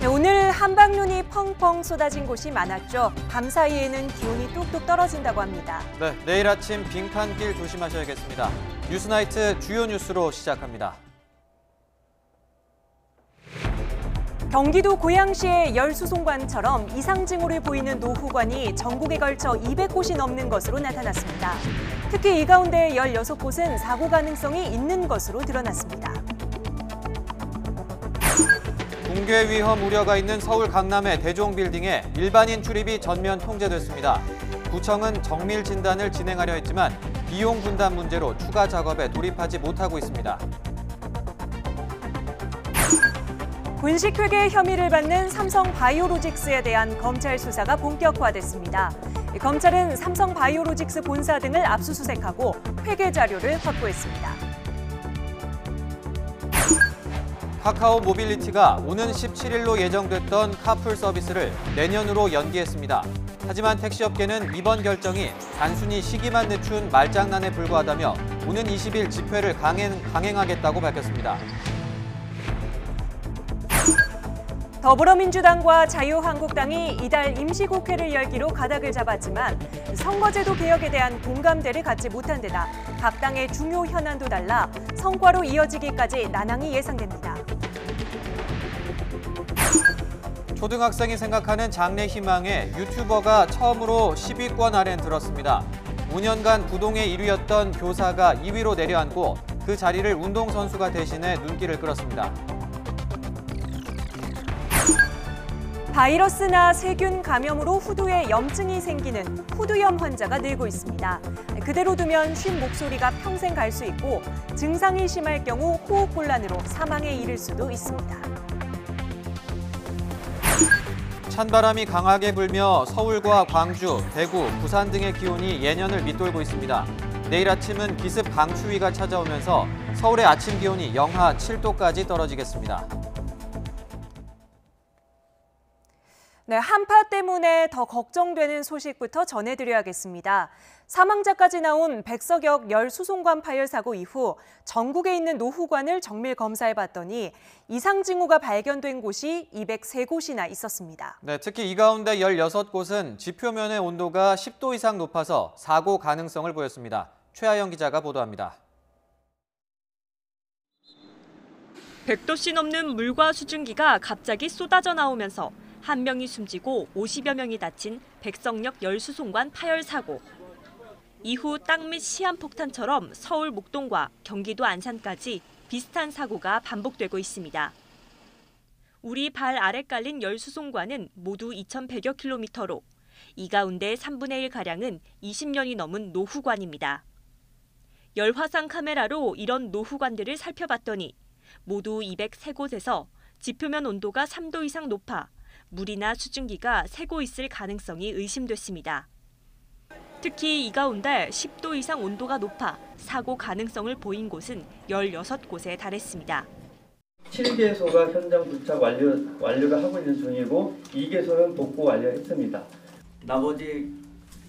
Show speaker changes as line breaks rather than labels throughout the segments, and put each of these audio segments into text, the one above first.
네, 오늘 한방눈이 펑펑 쏟아진 곳이 많았죠. 밤 사이에는 기온이 뚝뚝 떨어진다고 합니다.
네, 내일 아침 빙판길 조심하셔야겠습니다. 뉴스나이트 주요 뉴스로 시작합니다.
경기도 고양시의 열수송관처럼 이상 징후를 보이는 노후관이 전국에 걸쳐 200곳이 넘는 것으로 나타났습니다. 특히 이 가운데 16곳은 사고 가능성이 있는 것으로 드러났습니다.
붕괴 위험 우려가 있는 서울 강남의 대종빌딩에 일반인 출입이 전면 통제됐습니다. 구청은 정밀 진단을 진행하려 했지만 비용 분담 문제로 추가 작업에 돌입하지 못하고 있습니다.
분식회계 혐의를 받는 삼성바이오로직스에 대한 검찰 수사가 본격화됐습니다. 검찰은 삼성바이오로직스 본사 등을 압수수색하고 회계 자료를 확보했습니다.
카카오 모빌리티가 오는 17일로 예정됐던 카풀 서비스를 내년으로 연기했습니다. 하지만 택시업계는 이번 결정이 단순히 시기만 늦춘 말장난에 불과하다며 오는 20일 집회를 강행하겠다고 밝혔습니다.
더불어민주당과 자유한국당이 이달 임시국회를 열기로 가닥을 잡았지만 선거제도 개혁에 대한 공감대를 갖지 못한 데다 각 당의 중요 현안도 달라 성과로 이어지기까지 난항이 예상됩니다.
초등학생이 생각하는 장래 희망에 유튜버가 처음으로 10위권 안에 들었습니다. 5년간 부동의 1위였던 교사가 2위로 내려앉고 그 자리를 운동선수가 대신해 눈길을 끌었습니다.
바이러스나 세균 감염으로 후두에 염증이 생기는 후두염 환자가 늘고 있습니다. 그대로 두면 쉰 목소리가 평생 갈 수 있고 증상이 심할 경우 호흡곤란으로 사망에 이를 수도 있습니다.
찬바람이 강하게 불며 서울과 광주, 대구, 부산 등의 기온이 예년을 밑돌고 있습니다. 내일 아침은 기습 강추위가 찾아오면서 서울의 아침 기온이 영하 7도까지 떨어지겠습니다.
네, 한파 때문에 더 걱정되는 소식부터 전해드려야겠습니다. 사망자까지 나온 백석역 열수송관 파열 사고 이후 전국에 있는 노후관을 정밀 검사해봤더니 이상 징후가 발견된 곳이 203곳이나 있었습니다.
네, 특히 이 가운데 16곳은 지표면의 온도가 10도 이상 높아서 사고 가능성을 보였습니다. 최하영 기자가 보도합니다.
100도씨 넘는 물과 수증기가 갑자기 쏟아져 나오면서 한 명이 숨지고 50여 명이 다친 백석역 열수송관 파열 사고. 이후 땅 및 시한폭탄처럼 서울 목동과 경기도 안산까지 비슷한 사고가 반복되고 있습니다. 우리 발 아래 깔린 열수송관은 모두 2,100여 킬로미터로 이 가운데 3분의 1가량은 20년이 넘은 노후관입니다. 열화상 카메라로 이런 노후관들을 살펴봤더니 모두 203곳에서 지표면 온도가 3도 이상 높아 물이나 수증기가 새고 있을 가능성이 의심됐습니다. 특히 이 가운데 10도 이상 온도가 높아 사고 가능성을 보인 곳은 16곳에 달했습니다.
7개소가 현장 부착 완료를 하고 있는 중이고 2개소는 복구 완료했습니다. 나머지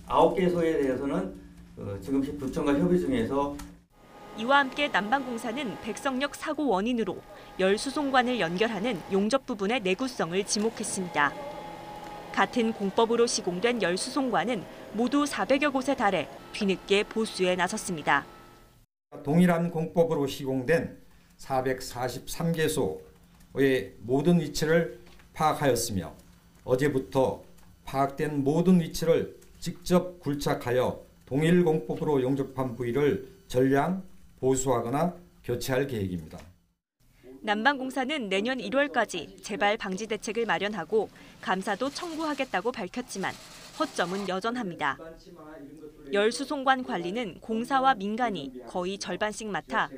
9개소에 대해서는 지금 구청과 협의 중에서
이와 함께 남방공사는 백석역 사고 원인으로 열수송관을 연결하는 용접 부분의 내구성을 지목했습니다. 같은 공법으로 시공된 열수송관은 모두 400여 곳에 달해 뒤늦게 보수에 나섰습니다.
동일한 공법으로 시공된 443개소의 모든 위치를 파악하였으며 어제부터 파악된 모든 위치를 직접 굴착하여 동일 공법으로 용접한 부위를 전량 보수하거나 교체할 계획입니다.
남방공사는 내년 1월까지 재발 방지 대책을 마련하고 감사도 청구하겠다고 밝혔지만 허점은 여전합니다. 열수송관 관리는 공사와 민간이 거의 절반씩 맡아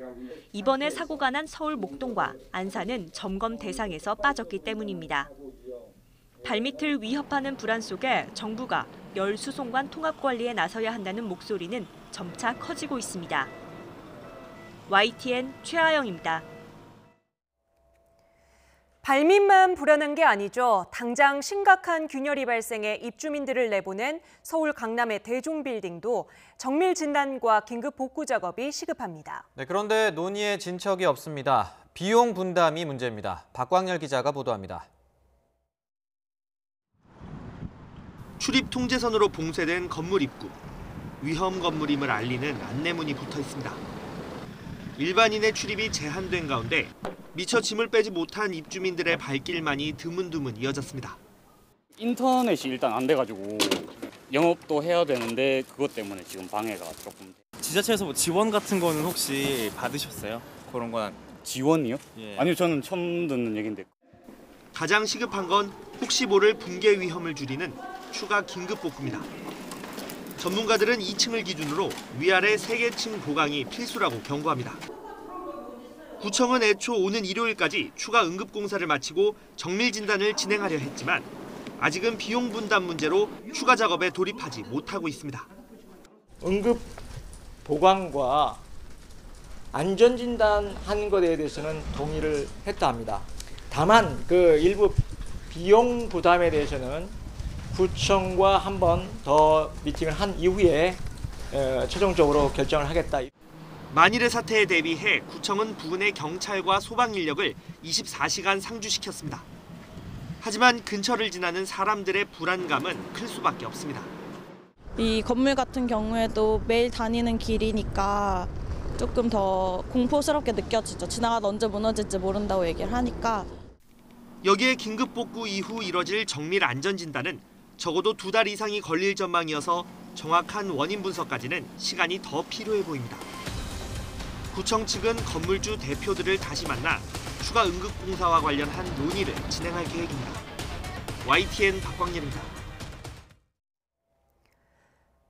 이번에 사고가 난 서울 목동과 안산은 점검 대상에서 빠졌기 때문입니다. 발밑을 위협하는 불안 속에 정부가 열수송관 통합관리에 나서야 한다는 목소리는 점차 커지고 있습니다. YTN 최하영입니다.
발밑만 불안한 게 아니죠. 당장 심각한 균열이 발생해 입주민들을 내보낸 서울 강남의 대종빌딩도 정밀 진단과 긴급 복구 작업이 시급합니다.
네, 그런데 논의에 진척이 없습니다. 비용 분담이 문제입니다. 박광열 기자가 보도합니다.
출입 통제선으로 봉쇄된 건물 입구. 위험 건물임을 알리는 안내문이 붙어 있습니다. 일반인의 출입이 제한된 가운데 미처 짐을 빼지 못한 입주민들의 발길만이 드문드문 이어졌습니다.
인터넷이 일단 안 돼가지고 영업도 해야 되는데 그것 때문에 지금 방해가 조금.
지자체에서 뭐 지원 같은 거는 혹시 받으셨어요? 그런 건
지원이요?
예.
아니요, 저는 처음 듣는 얘긴데.
가장 시급한 건 혹시 모를 붕괴 위험을 줄이는 추가 긴급 복구입니다. 전문가들은 2층을 기준으로 위아래 3개 층 보강이 필수라고 경고합니다. 구청은 애초 오는 일요일까지 추가 응급 공사를 마치고 정밀 진단을 진행하려 했지만 아직은 비용 분담 문제로 추가 작업에 돌입하지 못하고 있습니다.
응급 보강과 안전진단 한 것에 대해서는 동의를 했다 합니다. 다만 그 일부 비용 부담에 대해서는 구청과 한 번 더 미팅을 한 이후에 최종적으로 결정을 하겠다.
만일의 사태에 대비해 구청은 부근의 경찰과 소방 인력을 24시간 상주시켰습니다. 하지만 근처를 지나는 사람들의 불안감은 클 수밖에 없습니다.
이 건물 같은 경우에도 매일 다니는 길이니까 조금 더 공포스럽게 느껴지죠. 지나가다 언제 무너질지 모른다고 얘기를 하니까.
여기에 긴급 복구 이후 이뤄질 정밀 안전진단은 적어도 2달 이상이 걸릴 전망이어서 정확한 원인 분석까지는 시간이 더 필요해 보입니다. 구청 측은 건물주 대표들을 다시 만나 추가 응급공사와 관련한 논의를 진행할 계획입니다. YTN 박광렬입니다.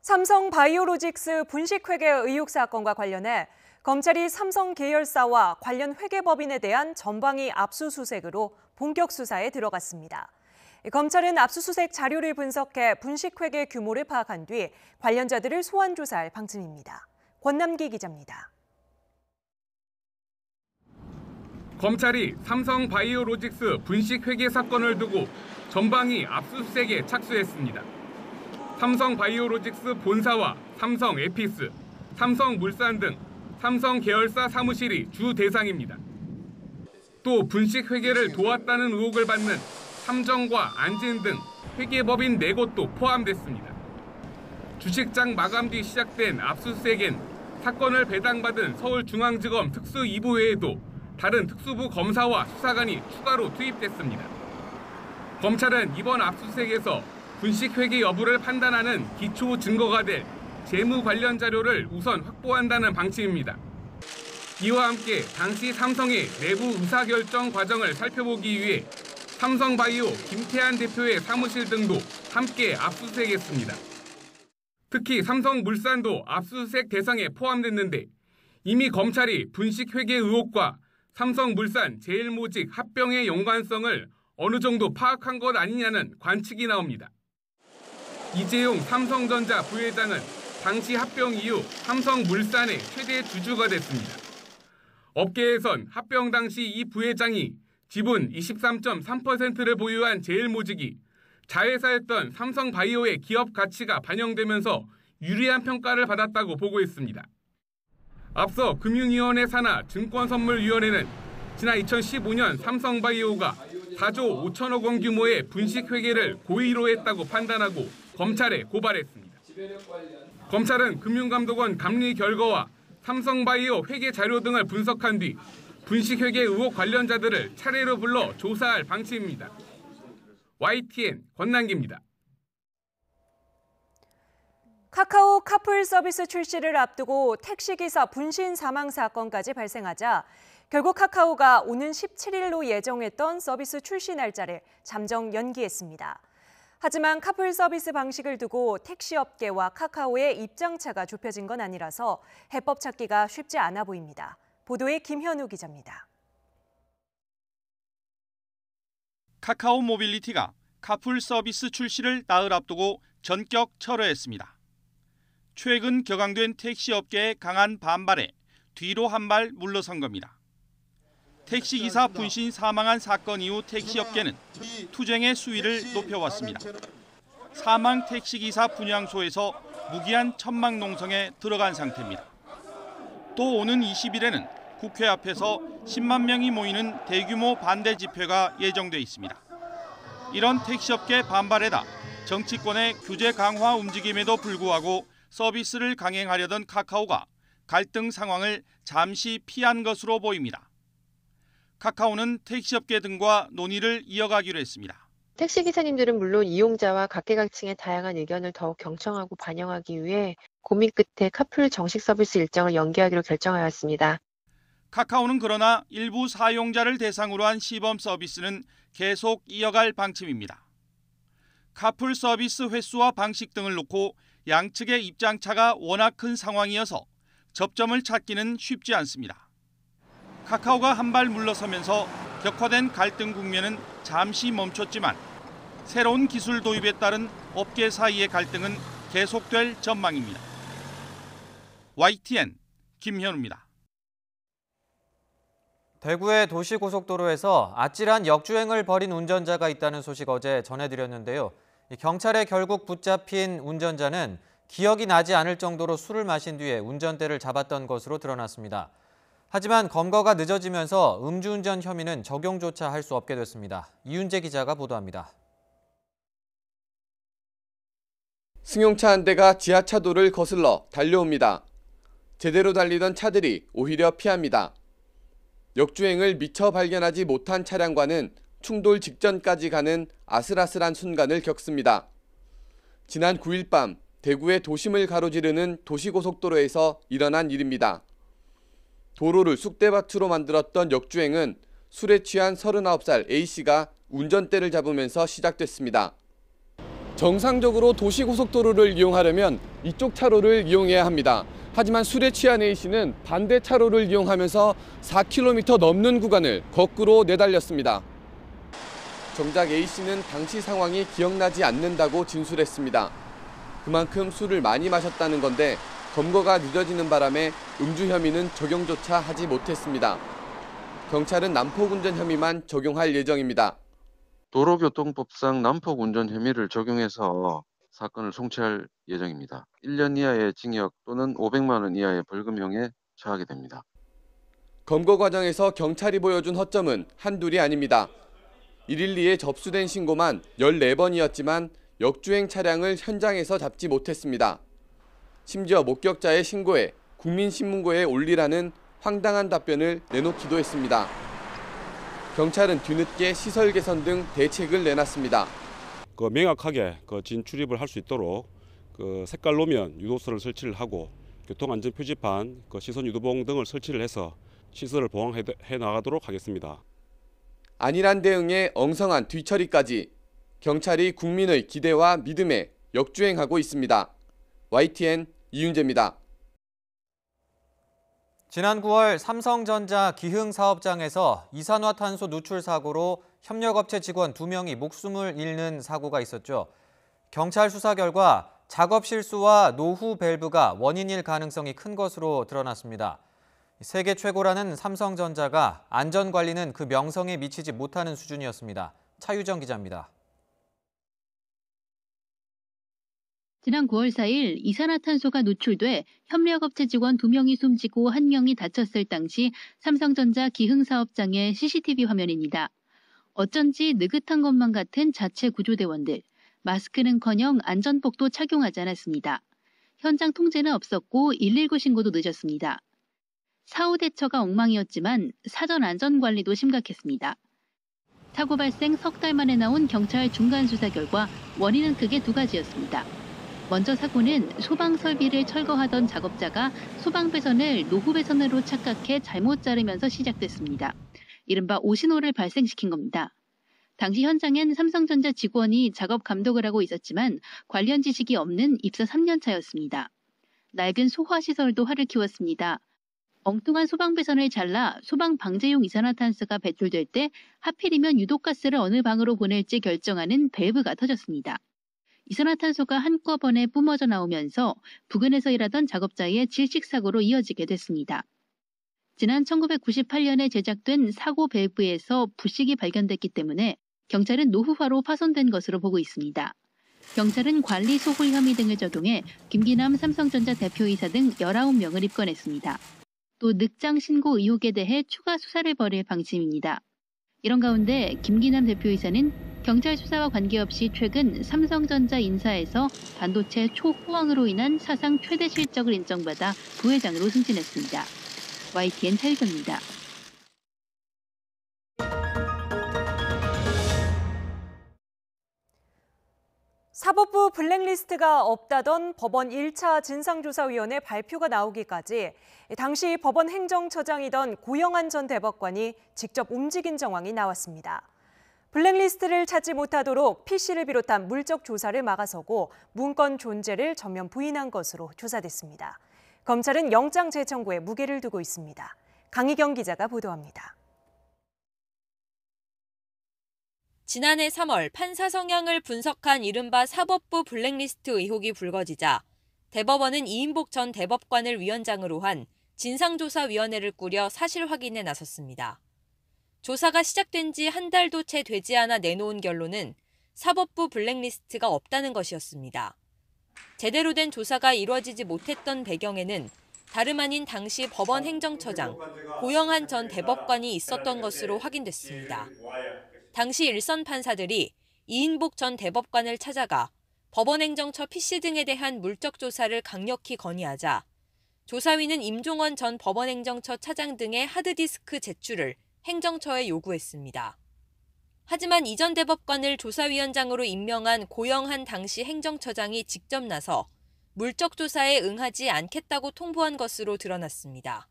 삼성 바이오로직스 분식회계 의혹 사건과 관련해 검찰이 삼성 계열사와 관련 회계법인에 대한 전방위 압수수색으로 본격 수사에 들어갔습니다. 검찰은 압수수색 자료를 분석해 분식회계 규모를 파악한 뒤 관련자들을 소환 조사할 방침입니다. 권남기 기자입니다.
검찰이 삼성 바이오로직스 분식회계 사건을 두고 전방위 압수수색에 착수했습니다. 삼성 바이오로직스 본사와 삼성 에피스, 삼성물산 등 삼성 계열사 사무실이 주 대상입니다. 또 분식회계를 도왔다는 의혹을 받는 삼정과 안진 등 회계법인 4곳도 포함됐습니다. 주식장 마감 뒤 시작된 압수수색엔 사건을 배당받은 서울중앙지검 특수 2부 외에도 다른 특수부 검사와 수사관이 추가로 투입됐습니다. 검찰은 이번 압수수색에서 분식회계 여부를 판단하는 기초 증거가 될 재무 관련 자료를 우선 확보한다는 방침입니다. 이와 함께 당시 삼성의 내부 의사결정 과정을 살펴보기 위해 삼성바이오 김태한 대표의 사무실 등도 함께 압수수색했습니다. 특히 삼성물산도 압수수색 대상에 포함됐는데 이미 검찰이 분식회계 의혹과 삼성물산 제일모직 합병의 연관성을 어느 정도 파악한 것 아니냐는 관측이 나옵니다. 이재용 삼성전자 부회장은 당시 합병 이후 삼성물산의 최대 주주가 됐습니다. 업계에선 합병 당시 이 부회장이 지분 23.3%를 보유한 제일모직이 자회사였던 삼성바이오의 기업 가치가 반영되면서 유리한 평가를 받았다고 보고 있습니다. 앞서 금융위원회 산하 증권선물위원회는 지난 2015년 삼성바이오가 4조 5천억 원 규모의 분식회계를 고의로 했다고 판단하고 검찰에 고발했습니다. 검찰은 금융감독원 감리 결과와 삼성바이오 회계 자료 등을 분석한 뒤 분식회계 의혹 관련자들을 차례로 불러 조사할 방침입니다. YTN 권남기입니다.
카카오 카풀 서비스 출시를 앞두고 택시기사 분신 사망 사건까지 발생하자 결국 카카오가 오는 17일로 예정했던 서비스 출시 날짜를 잠정 연기했습니다. 하지만 카풀 서비스 방식을 두고 택시업계와 카카오의 입장차가 좁혀진 건 아니라서 해법 찾기가 쉽지 않아 보입니다. 보도에 김현우 기자입니다.
카카오 모빌리티가 카풀 서비스 출시를 나흘 앞두고 전격 철회했습니다. 최근 격앙된 택시업계의 강한 반발에 뒤로 한 발 물러선 겁니다. 택시기사 분신 사망한 사건 이후 택시업계는 투쟁의 수위를 높여왔습니다. 사망 택시기사 분향소에서 무기한 천막농성에 들어간 상태입니다. 또 오는 20일에는 국회 앞에서 10만 명이 모이는 대규모 반대 집회가 예정돼 있습니다. 이런 택시업계 반발에다 정치권의 규제 강화 움직임에도 불구하고 서비스를 강행하려던 카카오가 갈등 상황을 잠시 피한 것으로 보입니다. 카카오는 택시업계 등과 논의를 이어가기로 했습니다.
택시기사님들은 물론 이용자와 각계각층의 다양한 의견을 더욱 경청하고 반영하기 위해 고민 끝에 카풀 정식 서비스 일정을 연기하기로 결정하였습니다.
카카오는 그러나 일부 사용자를 대상으로 한 시범 서비스는 계속 이어갈 방침입니다. 카풀 서비스 횟수와 방식 등을 놓고 양측의 입장차가 워낙 큰 상황이어서 접점을 찾기는 쉽지 않습니다. 카카오가 한 발 물러서면서 격화된 갈등 국면은 잠시 멈췄지만 새로운 기술 도입에 따른 업계 사이의 갈등은 계속될 전망입니다. YTN 김현우입니다.
대구의 도시고속도로에서 아찔한 역주행을 벌인 운전자가 있다는 소식 어제 전해드렸는데요. 경찰에 결국 붙잡힌 운전자는 기억이 나지 않을 정도로 술을 마신 뒤에 운전대를 잡았던 것으로 드러났습니다. 하지만 검거가 늦어지면서 음주운전 혐의는 적용조차 할 수 없게 됐습니다. 이윤재 기자가 보도합니다.
승용차 한 대가 지하차도를 거슬러 달려옵니다. 제대로 달리던 차들이 오히려 피합니다. 역주행을 미처 발견하지 못한 차량과는 충돌 직전까지 가는 아슬아슬한 순간을 겪습니다. 지난 9일 밤 대구의 도심을 가로지르는 도시고속도로에서 일어난 일입니다. 도로를 쑥대밭으로 만들었던 역주행은 술에 취한 39살 A씨가 운전대를 잡으면서 시작됐습니다. 정상적으로 도시고속도로를 이용하려면 이쪽 차로를 이용해야 합니다. 하지만 술에 취한 A씨는 반대 차로를 이용하면서 4km 넘는 구간을 거꾸로 내달렸습니다. 정작 A씨는 당시 상황이 기억나지 않는다고 진술했습니다. 그만큼 술을 많이 마셨다는 건데 검거가 늦어지는 바람에 음주 혐의는 적용조차 하지 못했습니다. 경찰은 난폭운전 혐의만 적용할 예정입니다.
도로교통법상 난폭운전 혐의를 적용해서 사건을 송치할 예정입니다. 1년 이하의 징역 또는 500만 원 이하의 벌금형에 처하게 됩니다.
검거 과정에서 경찰이 보여준 허점은 한둘이 아닙니다. 112에 접수된 신고만 14번이었지만 역주행 차량을 현장에서 잡지 못했습니다. 심지어 목격자의 신고에 국민신문고에 올리라는 황당한 답변을 내놓기도 했습니다. 경찰은 뒤늦게 시설 개선 등 대책을 내놨습니다.
명확하게 진출입을 할 수 있도록 색깔 노면 유도선을 설치를 하고 교통안전 표지판, 시선 유도봉 등을 설치를 해서 시설을 보강해 나가도록 하겠습니다.
안일한 대응에 엉성한 뒤처리까지 경찰이 국민의 기대와 믿음에 역주행하고 있습니다. YTN 이윤재입니다.
지난 9월 삼성전자 기흥 사업장에서 이산화탄소 누출 사고로 협력업체 직원 2명이 목숨을 잃는 사고가 있었죠. 경찰 수사 결과 작업 실수와 노후 밸브가 원인일 가능성이 큰 것으로 드러났습니다. 세계 최고라는 삼성전자가 안전관리는 그 명성에 미치지 못하는 수준이었습니다. 차유정 기자입니다.
지난 9월 4일 이산화탄소가 노출돼 협력업체 직원 2명이 숨지고 1명이 다쳤을 당시 삼성전자 기흥 사업장의 CCTV 화면입니다. 어쩐지 느긋한 것만 같은 자체 구조대원들, 마스크는커녕 안전복도 착용하지 않았습니다. 현장 통제는 없었고 119 신고도 늦었습니다. 사후 대처가 엉망이었지만 사전 안전관리도 심각했습니다. 사고 발생 석 달 만에 나온 경찰 중간 수사 결과 원인은 크게 2가지였습니다. 먼저 사고는 소방 설비를 철거하던 작업자가 소방 배선을 노후 배선으로 착각해 잘못 자르면서 시작됐습니다. 이른바 오신호를 발생시킨 겁니다. 당시 현장엔 삼성전자 직원이 작업 감독을 하고 있었지만 관련 지식이 없는 입사 3년 차였습니다. 낡은 소화시설도 화를 키웠습니다. 엉뚱한 소방 배선을 잘라 소방 방제용 이산화탄소가 배출될 때 하필이면 유독가스를 어느 방으로 보낼지 결정하는 밸브가 터졌습니다. 이산화탄소가 한꺼번에 뿜어져 나오면서 부근에서 일하던 작업자의 질식사고로 이어지게 됐습니다. 지난 1998년에 제작된 사고 밸브에서 부식이 발견됐기 때문에 경찰은 노후화로 파손된 것으로 보고 있습니다. 경찰은 관리 소홀 혐의 등을 적용해 김기남 삼성전자 대표이사 등 19명을 입건했습니다. 또 늑장 신고 의혹에 대해 추가 수사를 벌일 방침입니다. 이런 가운데 김기남 대표이사는 경찰 수사와 관계없이 최근 삼성전자 인사에서 반도체 초호황으로 인한 사상 최대 실적을 인정받아 부회장으로 승진했습니다. YTN 차유경입니다.
사법부 블랙리스트가 없다던 법원 1차 진상조사위원회 발표가 나오기까지 당시 법원 행정처장이던 고영한 전 대법관이 직접 움직인 정황이 나왔습니다. 블랙리스트를 찾지 못하도록 PC를 비롯한 물적 조사를 막아서고 문건 존재를 전면 부인한 것으로 조사됐습니다. 검찰은 영장 재청구에 무게를 두고 있습니다. 강희경 기자가 보도합니다.
지난해 3월 판사 성향을 분석한 이른바 사법부 블랙리스트 의혹이 불거지자 대법원은 이인복 전 대법관을 위원장으로 한 진상조사위원회를 꾸려 사실 확인에 나섰습니다. 조사가 시작된 지 한 달도 채 되지 않아 내놓은 결론은 사법부 블랙리스트가 없다는 것이었습니다. 제대로 된 조사가 이루어지지 못했던 배경에는 다름 아닌 당시 법원 행정처장 고영한 전 대법관이 있었던 것으로 확인됐습니다. 당시 일선 판사들이 이인복 전 대법관을 찾아가 법원행정처 PC 등에 대한 물적 조사를 강력히 건의하자 조사위는 임종원 전 법원행정처 차장 등의 하드디스크 제출을 행정처에 요구했습니다. 하지만 이 전 대법관을 조사위원장으로 임명한 고영한 당시 행정처장이 직접 나서 물적 조사에 응하지 않겠다고 통보한 것으로 드러났습니다.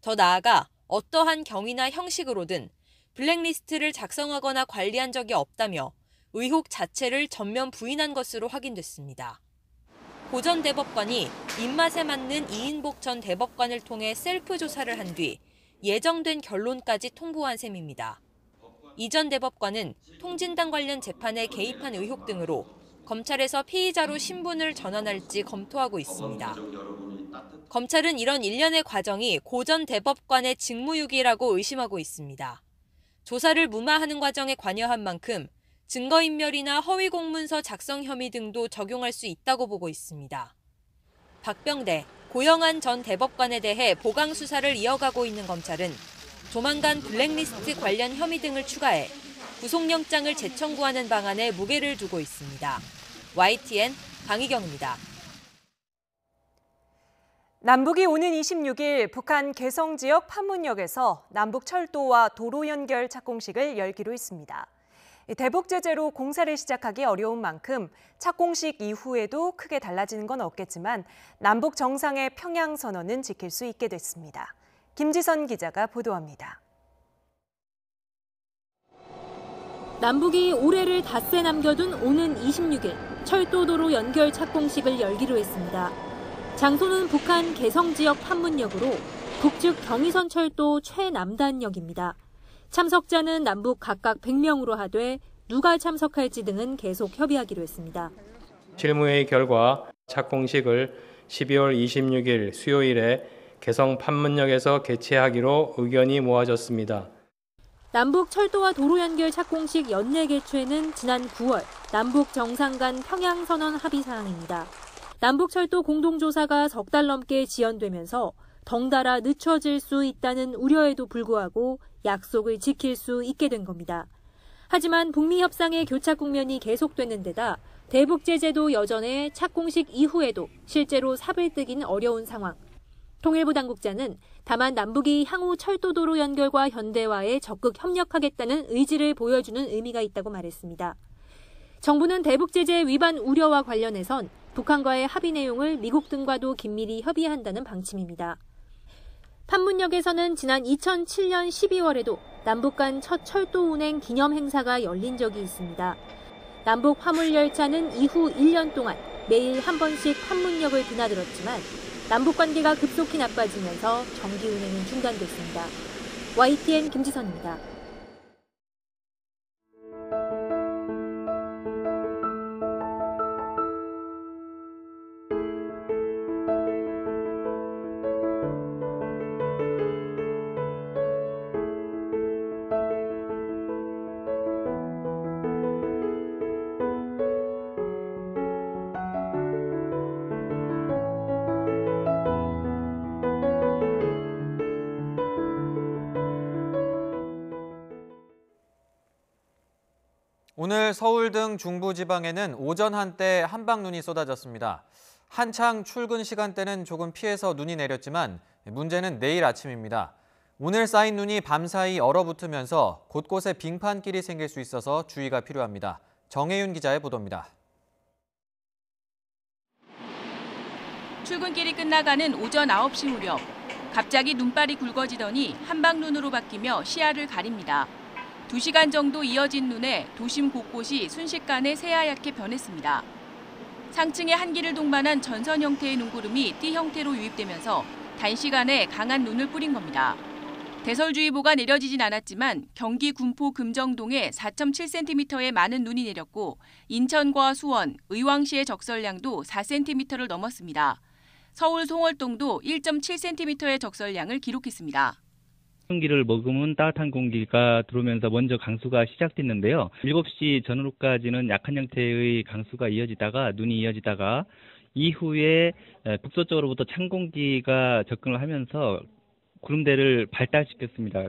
더 나아가 어떠한 경위나 형식으로든 블랙리스트를 작성하거나 관리한 적이 없다며 의혹 자체를 전면 부인한 것으로 확인됐습니다. 고 전 대법관이 입맛에 맞는 이인복 전 대법관을 통해 셀프 조사를 한 뒤 예정된 결론까지 통보한 셈입니다. 이 전 대법관은 통진당 관련 재판에 개입한 의혹 등으로 검찰에서 피의자로 신분을 전환할지 검토하고 있습니다. 검찰은 이런 일련의 과정이 고 전 대법관의 직무유기라고 의심하고 있습니다. 조사를 무마하는 과정에 관여한 만큼 증거인멸이나 허위 공문서 작성 혐의 등도 적용할 수 있다고 보고 있습니다. 박병대, 고영한 전 대법관에 대해 보강 수사를 이어가고 있는 검찰은 조만간 블랙리스트 관련 혐의 등을 추가해 구속영장을 재청구하는 방안에 무게를 두고 있습니다. YTN 강희경입니다.
남북이 오는 26일 북한 개성 지역 판문역에서 남북철도와 도로 연결 착공식을 열기로 했습니다. 대북 제재로 공사를 시작하기 어려운 만큼 착공식 이후에도 크게 달라지는 건 없겠지만 남북 정상의 평양 선언은 지킬 수 있게 됐습니다. 김지선 기자가 보도합니다.
남북이 올해를 닷새 남겨둔 오는 26일 철도도로 연결 착공식을 열기로 했습니다. 장소는 북한 개성 지역 판문역으로 북측 경의선 철도 최남단역입니다. 참석자는 남북 각각 100명으로 하되 누가 참석할지 등은 계속 협의하기로 했습니다.
실무회의 결과 착공식을 12월 26일 수요일에 개성 판문역에서 개최하기로 의견이 모아졌습니다.
남북 철도와 도로 연결 착공식 연내 개최는 지난 9월 남북 정상 간 평양 선언 합의 사항입니다. 남북철도 공동조사가 석 달 넘게 지연되면서 덩달아 늦춰질 수 있다는 우려에도 불구하고 약속을 지킬 수 있게 된 겁니다. 하지만 북미 협상의 교착 국면이 계속되는 데다 대북 제재도 여전해 착공식 이후에도 실제로 삽을 뜨긴 어려운 상황. 통일부 당국자는 다만 남북이 향후 철도도로 연결과 현대화에 적극 협력하겠다는 의지를 보여주는 의미가 있다고 말했습니다. 정부는 대북 제재 위반 우려와 관련해선 북한과의 합의 내용을 미국 등과도 긴밀히 협의한다는 방침입니다. 판문역에서는 지난 2007년 12월에도 남북 간 첫 철도 운행 기념 행사가 열린 적이 있습니다. 남북 화물열차는 이후 1년 동안 매일 한 번씩 판문역을 드나들었지만 남북 관계가 급속히 나빠지면서 정기 운행은 중단됐습니다. YTN 김지선입니다.
오늘 서울 등 중부지방에는 오전 한때 한방눈이 쏟아졌습니다. 한창 출근 시간대는 조금 피해서 눈이 내렸지만 문제는 내일 아침입니다. 오늘 쌓인 눈이 밤사이 얼어붙으면서 곳곳에 빙판길이 생길 수 있어서 주의가 필요합니다. 정혜윤 기자의 보도입니다.
출근길이 끝나가는 오전 9시 무렵 갑자기 눈발이 굵어지더니 한방눈으로 바뀌며 시야를 가립니다. 2시간 정도 이어진 눈에 도심 곳곳이 순식간에 새하얗게 변했습니다. 상층에 한기를 동반한 전선 형태의 눈구름이 띠 형태로 유입되면서 단시간에 강한 눈을 뿌린 겁니다. 대설주의보가 내려지진 않았지만 경기 군포 금정동에 4.7cm의 많은 눈이 내렸고 인천과 수원, 의왕시의 적설량도 4cm를 넘었습니다. 서울 송월동도 1.7cm의 적설량을 기록했습니다.
공기를 머금은 따뜻한 공기가 들어오면서 먼저 강수가 시작됐는데요. 7시 전후로까지는 약한 형태의 강수가 이어지다가 눈이 이어지다가 이후에 북서쪽으로부터 찬 공기가 접근을 하면서 구름대를 발달시켰습니다.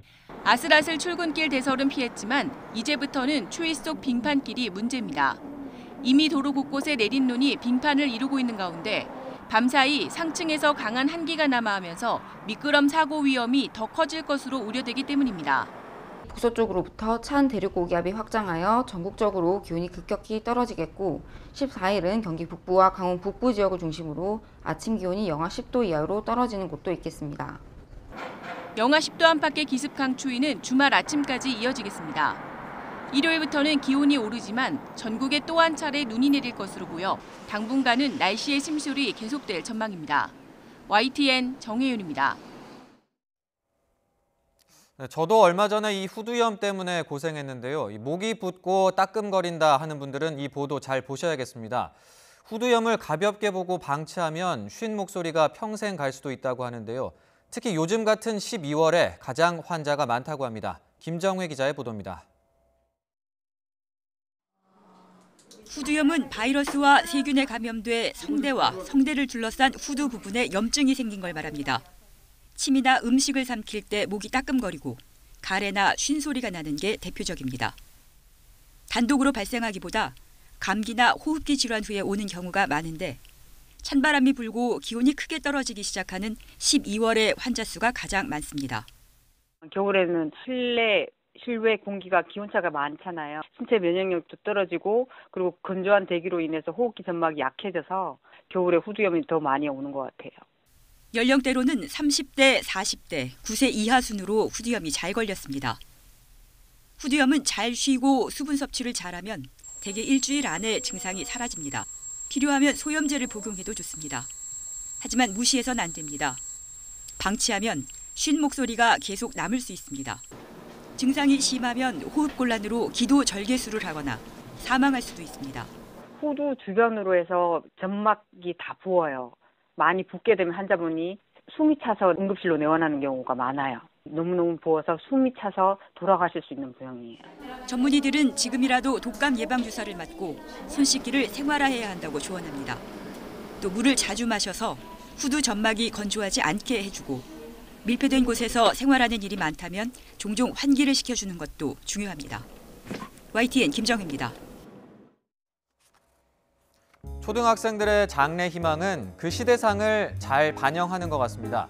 아슬아슬 출근길 대설은 피했지만 이제부터는 추위 속 빙판길이 문제입니다. 이미 도로 곳곳에 내린 눈이 빙판을 이루고 있는 가운데 밤사이 상층에서 강한 한기가 남하하면서 미끄럼 사고 위험이 더 커질 것으로 우려되기 때문입니다.
북서쪽으로부터 찬 대륙 고기압이 확장하여 전국적으로 기온이 급격히 떨어지겠고 14일은 경기 북부와 강원 북부 지역을 중심으로 아침 기온이 영하 10도 이하로 떨어지는 곳도 있겠습니다.
영하 10도 안팎의 기습강 추위는 주말 아침까지 이어지겠습니다. 일요일부터는 기온이 오르지만 전국에 또 한 차례 눈이 내릴 것으로 보여 당분간은 날씨의 심술이 계속될 전망입니다. YTN 정혜윤입니다.
저도 얼마 전에 이 후두염 때문에 고생했는데요. 목이 붓고 따끔거린다 하는 분들은 이 보도 잘 보셔야겠습니다. 후두염을 가볍게 보고 방치하면 쉰 목소리가 평생 갈 수도 있다고 하는데요. 특히 요즘 같은 12월에 가장 환자가 많다고 합니다. 김정회 기자의 보도입니다.
후두염은 바이러스와 세균에 감염돼 성대와 성대를 둘러싼 후두 부분에 염증이 생긴 걸 말합니다. 침이나 음식을 삼킬 때 목이 따끔거리고 가래나 쉰 소리가 나는 게 대표적입니다. 단독으로 발생하기보다 감기나 호흡기 질환 후에 오는 경우가 많은데 찬바람이 불고 기온이 크게 떨어지기 시작하는 12월에 환자 수가 가장 많습니다.
겨울에는 실외 공기가 기온차가 많잖아요. 신체 면역력도 떨어지고 그리고 건조한 대기로 인해서 호흡기 점막이 약해져서 겨울에 후두염이 더 많이 오는 것 같아요.
연령대로는 30대, 40대, 9세 이하 순으로 후두염이 잘 걸렸습니다. 후두염은 잘 쉬고 수분 섭취를 잘하면 대개 일주일 안에 증상이 사라집니다. 필요하면 소염제를 복용해도 좋습니다. 하지만 무시해서는 안 됩니다. 방치하면 쉰 목소리가 계속 남을 수 있습니다. 증상이 심하면 호흡곤란으로 기도 절개술을 하거나 사망할 수도 있습니다.
후두 주변으로 해서 점막이 다 부어요. 많이 붓게 되면 환자분이 숨이 차서 응급실로 내원하는 경우가 많아요. 너무너무 부어서 숨이 차서 돌아가실 수 있는 병이에요.
전문의들은 지금이라도 독감 예방 주사를 맞고 손 씻기를 생활화해야 한다고 조언합니다. 또 물을 자주 마셔서 후두 점막이 건조하지 않게 해주고 밀폐된 곳에서 생활하는 일이 많다면 종종 환기를 시켜주는 것도 중요합니다. YTN 김정혜입니다.
초등학생들의 장래 희망은 그 시대상을 잘 반영하는 것 같습니다.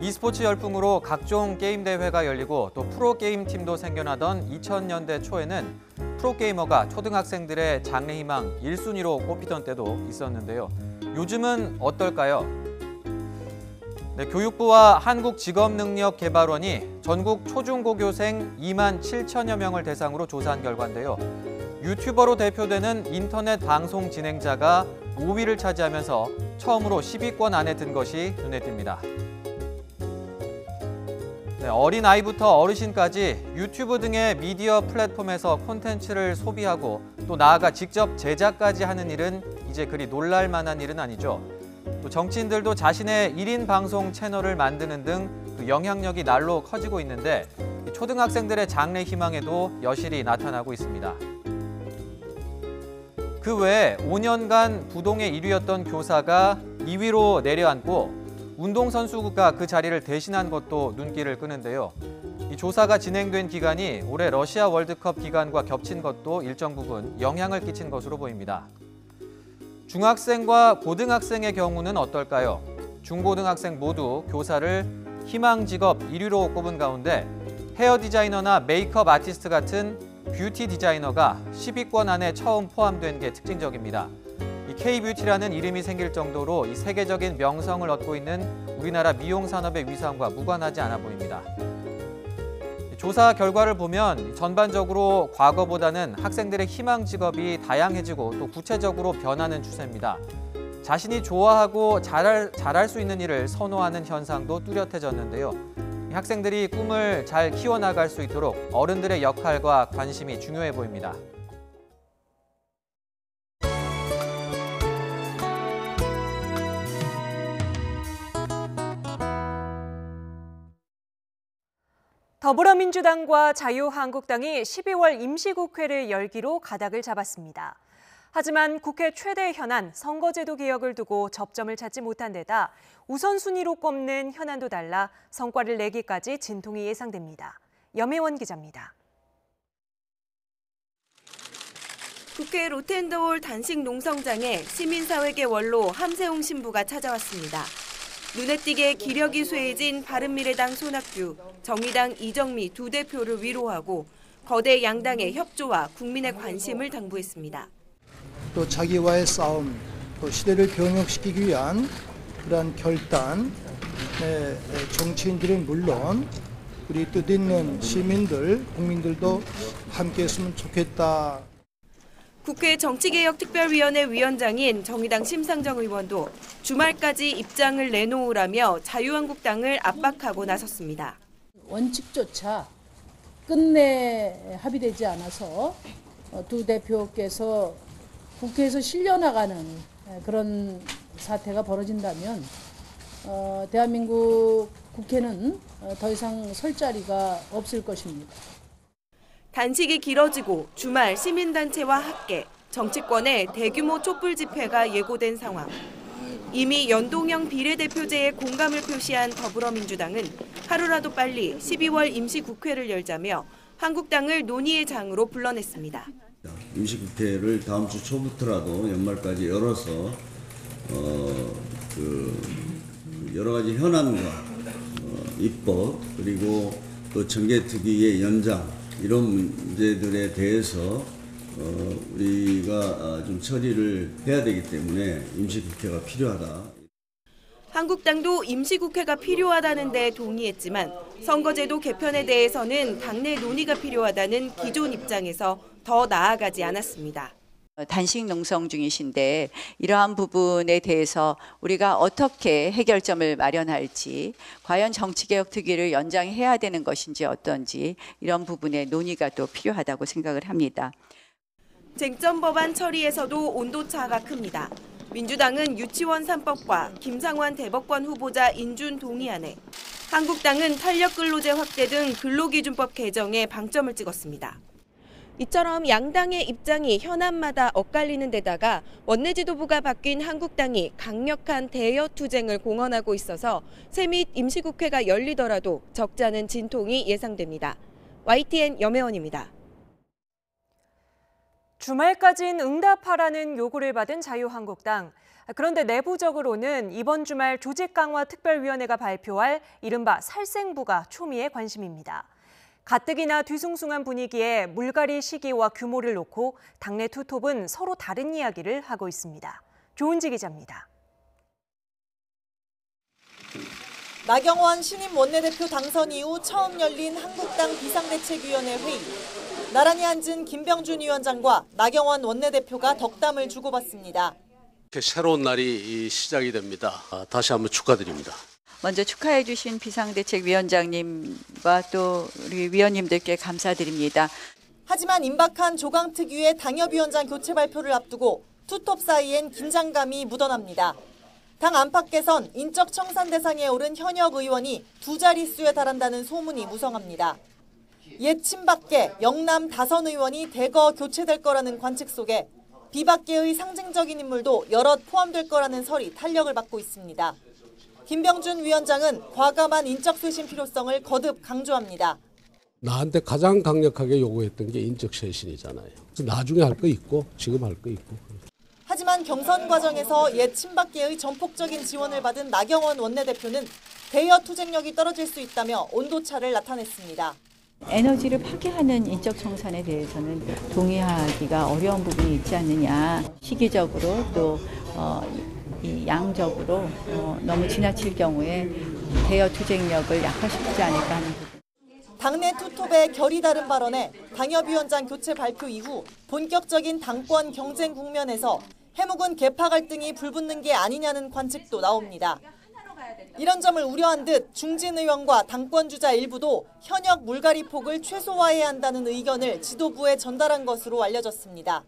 e스포츠 열풍으로 각종 게임 대회가 열리고 또 프로게임 팀도 생겨나던 2000년대 초에는 프로게이머가 초등학생들의 장래 희망 1순위로 꼽히던 때도 있었는데요. 요즘은 어떨까요? 네, 교육부와 한국직업능력개발원이 전국 초중고교생 2만 7천여 명을 대상으로 조사한 결과인데요. 유튜버로 대표되는 인터넷 방송 진행자가 5위를 차지하면서 처음으로 10위권 안에 든 것이 눈에 띕니다. 네, 어린아이부터 어르신까지 유튜브 등의 미디어 플랫폼에서 콘텐츠를 소비하고 또 나아가 직접 제작까지 하는 일은 이제 그리 놀랄 만한 일은 아니죠. 또 정치인들도 자신의 1인 방송 채널을 만드는 등 그 영향력이 날로 커지고 있는데 초등학생들의 장래 희망에도 여실히 나타나고 있습니다. 그 외에 5년간 부동의 1위였던 교사가 2위로 내려앉고 운동선수가 그 자리를 대신한 것도 눈길을 끄는데요. 이 조사가 진행된 기간이 올해 러시아 월드컵 기간과 겹친 것도 일정 부분 영향을 끼친 것으로 보입니다. 중학생과 고등학생의 경우는 어떨까요? 중고등학생 모두 교사를 희망 직업 1위로 꼽은 가운데 헤어 디자이너나 메이크업 아티스트 같은 뷰티 디자이너가 10위권 안에 처음 포함된 게 특징적입니다. 이 K-뷰티라는 이름이 생길 정도로 이 세계적인 명성을 얻고 있는 우리나라 미용 산업의 위상과 무관하지 않아 보입니다. 조사 결과를 보면 전반적으로 과거보다는 학생들의 희망 직업이 다양해지고 또 구체적으로 변하는 추세입니다. 자신이 좋아하고 잘할 수 있는 일을 선호하는 현상도 뚜렷해졌는데요. 학생들이 꿈을 잘 키워나갈 수 있도록 어른들의 역할과 관심이 중요해 보입니다.
더불어민주당과 자유한국당이 12월 임시국회를 열기로 가닥을 잡았습니다. 하지만 국회 최대 현안 선거제도 개혁을 두고 접점을 찾지 못한 데다 우선순위로 꼽는 현안도 달라 성과를 내기까지 진통이 예상됩니다. 염혜원 기자입니다.
국회 로텐더홀 단식 농성장에 시민사회계 원로 함세웅 신부가 찾아왔습니다. 눈에 띄게 기력이 쇠해진 바른미래당 손학규, 정의당 이정미 두 대표를 위로하고 거대 양당의 협조와 국민의 관심을 당부했습니다.
또 자기와의 싸움, 또 시대를 변혁시키기 위한 그러한 결단, 정치인들은 물론 우리 뜻있는 시민들, 국민들도 함께했으면 좋겠다.
국회 정치개혁특별위원회 위원장인 정의당 심상정 의원도 주말까지 입장을 내놓으라며 자유한국당을 압박하고 나섰습니다.
원칙조차 끝내 합의되지 않아서 두 대표께서 국회에서 실려나가는 그런 사태가 벌어진다면 대한민국 국회는 더 이상 설 자리가 없을 것입니다.
단식이 길어지고 주말 시민단체와 학계, 정치권의 대규모 촛불 집회가 예고된 상황. 이미 연동형 비례대표제에 공감을 표시한 더불어민주당은 하루라도 빨리 12월 임시국회를 열자며 한국당을 논의의 장으로 불러냈습니다.
임시국회를 다음 주 초부터라도 연말까지 열어서 여러 가지 현안과 입법 그리고 또 정개특위의 연장 이런 문제들에 대해서 우리가 좀 처리를 해야 되기 때문에 임시국회가 필요하다.
한국당도 임시국회가 필요하다는 데 동의했지만 선거제도 개편에 대해서는 당내 논의가 필요하다는 기존 입장에서 더 나아가지 않았습니다.
단식 농성 중이신데 이러한 부분에 대해서 우리가 어떻게 해결점을 마련할지, 과연 정치개혁특위를 연장해야 되는 것인지 어떤지 이런 부분에 논의가 또 필요하다고 생각을 합니다.
쟁점 법안 처리에서도 온도차가 큽니다. 민주당은 유치원 3법과 김상환 대법관 후보자 인준 동의안에, 한국당은 탄력근로제 확대 등 근로기준법 개정에 방점을 찍었습니다. 이처럼 양당의 입장이 현안마다 엇갈리는 데다가 원내 지도부가 바뀐 한국당이 강력한 대여 투쟁을 공언하고 있어서 새밑 임시국회가 열리더라도 적지 않은 진통이 예상됩니다. YTN 염혜원입니다.
주말까지는 응답하라는 요구를 받은 자유한국당. 그런데 내부적으로는 이번 주말 조직강화특별위원회가 발표할 이른바 살생부가 초미의 관심입니다. 가뜩이나 뒤숭숭한 분위기에 물갈이 시기와 규모를 놓고 당내 투톱은 서로 다른 이야기를 하고 있습니다. 조은지 기자입니다.
나경원 신임 원내대표 당선 이후 처음 열린 한국당 비상대책위원회 회의. 나란히 앉은 김병준 위원장과 나경원 원내대표가 덕담을 주고받습니다.
새로운 날이 시작이 됩니다. 다시 한번 축하드립니다.
먼저 축하해 주신 비상대책위원장님과 또 우리 위원님들께 감사드립니다.
하지만 임박한 조강특위의 당협위원장 교체 발표를 앞두고 투톱 사이엔 긴장감이 묻어납니다. 당 안팎에선 인적 청산 대상에 오른 현역 의원이 두 자릿수에 달한다는 소문이 무성합니다. 옛 친박계 영남 다선 의원이 대거 교체될 거라는 관측 속에 비박계의 상징적인 인물도 여럿 포함될 거라는 설이 탄력을 받고 있습니다. 김병준 위원장은 과감한 인적 쇄신 필요성을 거듭 강조합니다.
나한테 가장 강력하게 요구했던 게 인적 쇄신이잖아요. 나중에 할 거 있고 지금 할 거 있고.
하지만 경선 과정에서 옛 친박계의 전폭적인 지원을 받은 나경원 원내대표는 대여 투쟁력이 떨어질 수 있다며 온도차를 나타냈습니다.
에너지를 파괴하는 인적 청산에 대해서는 동의하기가 어려운 부분이 있지 않느냐. 시기적으로 또 이 양적으로 너무 지나칠 경우에 대여 투쟁력을 약화시키지 않을까 하는 부분.
당내 투톱의 결이 다른 발언에 당협위원장 교체 발표 이후 본격적인 당권 경쟁 국면에서 해묵은 계파 갈등이 불붙는 게 아니냐는 관측도 나옵니다. 이런 점을 우려한 듯 중진 의원과 당권 주자 일부도 현역 물갈이 폭을 최소화해야 한다는 의견을 지도부에 전달한 것으로 알려졌습니다.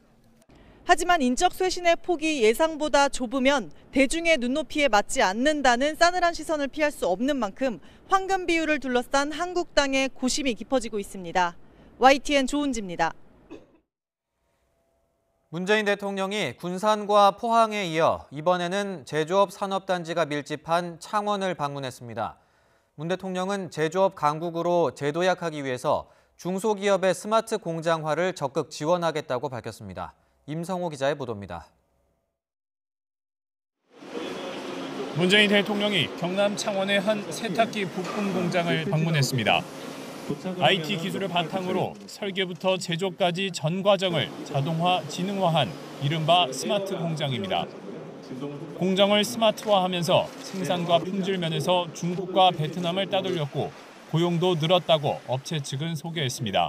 하지만 인적 쇄신의 폭이 예상보다 좁으면 대중의 눈높이에 맞지 않는다는 싸늘한 시선을 피할 수 없는 만큼 황금 비율을 둘러싼 한국당의 고심이 깊어지고 있습니다. YTN 조은지입니다.
문재인 대통령이 군산과 포항에 이어 이번에는 제조업 산업단지가 밀집한 창원을 방문했습니다. 문 대통령은 제조업 강국으로 재도약하기 위해서 중소기업의 스마트 공장화를 적극 지원하겠다고 밝혔습니다. 임성호 기자의 보도입니다.
문재인 대통령이 경남 창원의 한 세탁기 부품 공장을 방문했습니다. IT 기술을 바탕으로 설계부터 제조까지 전 과정을 자동화, 지능화한 이른바 스마트 공장입니다. 공정을 스마트화하면서 생산과 품질 면에서 중국과 베트남을 따돌렸고 고용도 늘었다고 업체 측은 소개했습니다.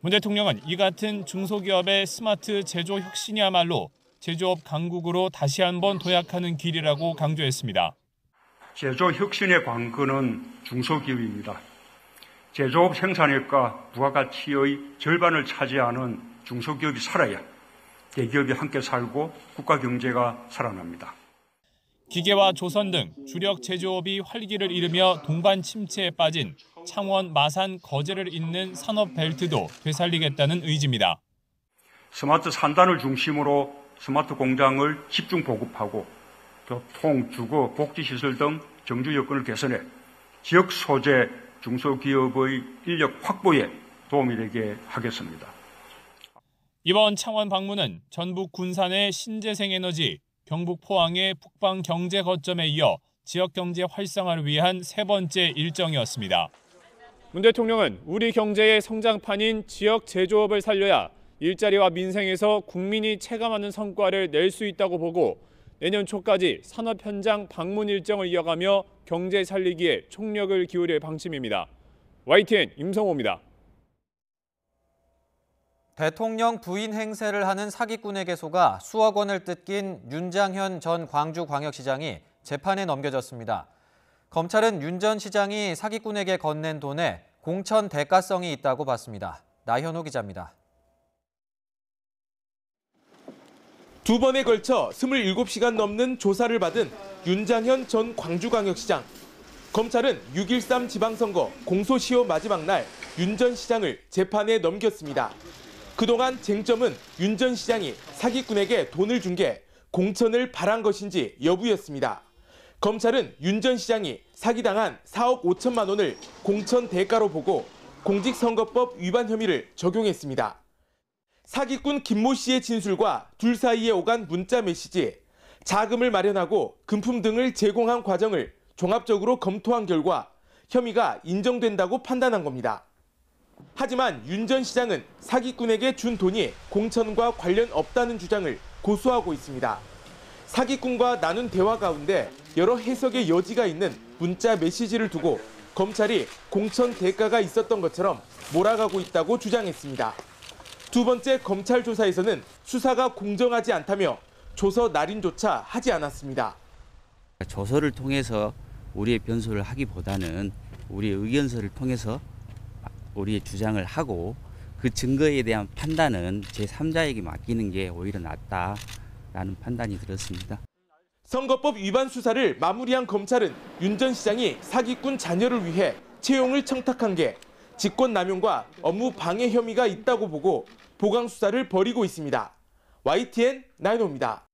문 대통령은 이 같은 중소기업의 스마트 제조 혁신이야말로 제조업 강국으로 다시 한번 도약하는 길이라고 강조했습니다.
제조 혁신의 관건은 중소기업입니다. 제조업 생산액과 부가가치의 절반을 차지하는 중소기업이 살아야 대기업이 함께 살고 국가 경제가 살아납니다.
기계와 조선 등 주력 제조업이 활기를 잃으며 동반 침체에 빠진 창원, 마산, 거제를 잇는 산업 벨트도 되살리겠다는 의지입니다.
스마트 산단을 중심으로 스마트 공장을 집중 보급하고 교통, 주거, 복지시설 등 정주 여건을 개선해 지역 소재 중소기업의 인력 확보에 도움이 되게 하겠습니다.
이번 창원 방문은 전북 군산의 신재생에너지, 경북 포항의 북방 경제 거점에 이어 지역 경제 활성화를 위한 세 번째 일정이었습니다. 문 대통령은 우리 경제의 성장판인 지역 제조업을 살려야 일자리와 민생에서 국민이 체감하는 성과를 낼 수 있다고 보고 내년 초까지 산업 현장 방문 일정을 이어가며 경제 살리기에 총력을 기울일 방침입니다. YTN 임성호입니다.
대통령 부인 행세를 하는 사기꾼에게 속아 수억 원을 뜯긴 윤장현 전 광주광역시장이 재판에 넘겨졌습니다. 검찰은 윤 전 시장이 사기꾼에게 건넨 돈에 공천 대가성이 있다고 봤습니다. 나현호 기자입니다.
두 번에 걸쳐 27시간 넘는 조사를 받은 윤장현 전 광주광역시장. 검찰은 6.13 지방선거 공소시효 마지막 날 윤 전 시장을 재판에 넘겼습니다. 그동안 쟁점은 윤 전 시장이 사기꾼에게 돈을 준 게 공천을 바란 것인지 여부였습니다. 검찰은 윤 전 시장이 사기당한 4억 5천만 원을 공천 대가로 보고 공직선거법 위반 혐의를 적용했습니다. 사기꾼 김모 씨의 진술과 둘 사이에 오간 문자 메시지, 자금을 마련하고 금품 등을 제공한 과정을 종합적으로 검토한 결과 혐의가 인정된다고 판단한 겁니다. 하지만 윤 전 시장은 사기꾼에게 준 돈이 공천과 관련 없다는 주장을 고수하고 있습니다. 사기꾼과 나눈 대화 가운데 여러 해석의 여지가 있는 문자 메시지를 두고 검찰이 공천 대가가 있었던 것처럼 몰아가고 있다고 주장했습니다. 두 번째 검찰 조사에서는 수사가 공정하지 않다며 조서 날인조차 하지 않았습니다.
조서를 통해서 우리의 변소를 하기보다는 우리의 의견서를 통해서 우리의 주장을 하고 그 증거에 대한 판단은 제3자에게 맡기는 게 오히려 낫다라는 판단이 들었습니다.
선거법 위반 수사를 마무리한 검찰은 윤 전 시장이 사기꾼 자녀를 위해 채용을 청탁한 게 직권남용과 업무 방해 혐의가 있다고 보고 보강 수사를 벌이고 있습니다. YTN 나인호입니다.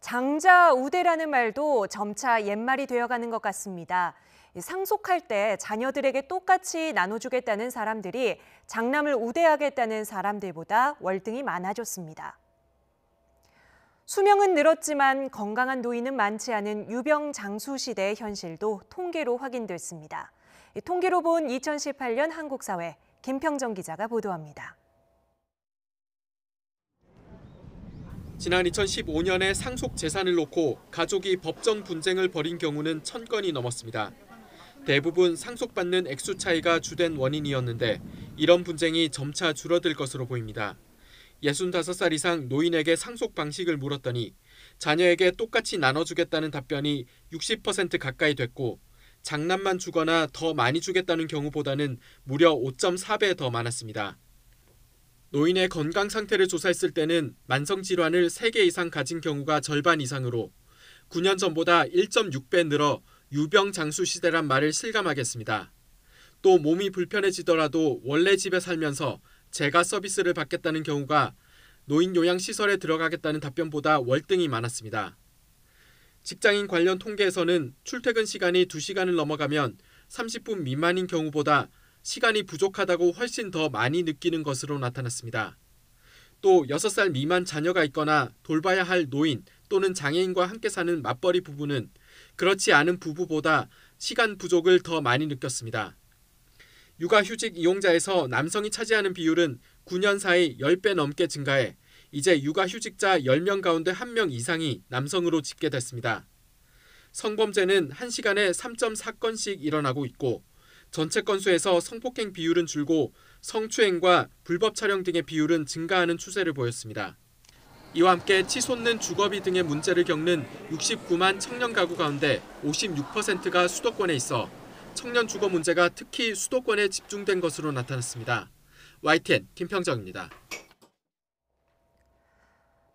장자 우대라는 말도 점차 옛말이 되어가는 것 같습니다. 상속할 때 자녀들에게 똑같이 나눠주겠다는 사람들이 장남을 우대하겠다는 사람들보다 월등히 많아졌습니다. 수명은 늘었지만 건강한 노인은 많지 않은 유병장수 시대의 현실도 통계로 확인됐습니다. 통계로 본 2018년 한국사회, 김평정 기자가 보도합니다.
지난 2015년에 상속 재산을 놓고 가족이 법정 분쟁을 벌인 경우는 1000건이 넘었습니다. 대부분 상속받는 액수 차이가 주된 원인이었는데 이런 분쟁이 점차 줄어들 것으로 보입니다. 65살 이상 노인에게 상속 방식을 물었더니 자녀에게 똑같이 나눠주겠다는 답변이 60% 가까이 됐고 장남만 주거나 더 많이 주겠다는 경우보다는 무려 5.4배 더 많았습니다. 노인의 건강 상태를 조사했을 때는 만성질환을 3개 이상 가진 경우가 절반 이상으로 9년 전보다 1.6배 늘어 유병장수 시대란 말을 실감하겠습니다. 또 몸이 불편해지더라도 원래 집에 살면서 재가 서비스를 받겠다는 경우가 노인 요양시설에 들어가겠다는 답변보다 월등히 많았습니다. 직장인 관련 통계에서는 출퇴근 시간이 2시간을 넘어가면 30분 미만인 경우보다 시간이 부족하다고 훨씬 더 많이 느끼는 것으로 나타났습니다. 또 6살 미만 자녀가 있거나 돌봐야 할 노인 또는 장애인과 함께 사는 맞벌이 부부는 그렇지 않은 부부보다 시간 부족을 더 많이 느꼈습니다. 육아휴직 이용자에서 남성이 차지하는 비율은 9년 사이 10배 넘게 증가해 이제 육아휴직자 10명 가운데 1명 이상이 남성으로 집계됐습니다. 성범죄는 1시간에 3.4건씩 일어나고 있고 전체 건수에서 성폭행 비율은 줄고 성추행과 불법 촬영 등의 비율은 증가하는 추세를 보였습니다. 이와 함께 치솟는 주거비 등의 문제를 겪는 69만 청년 가구 가운데 56%가 수도권에 있어 청년 주거 문제가 특히 수도권에 집중된 것으로 나타났습니다. YTN 김평정입니다.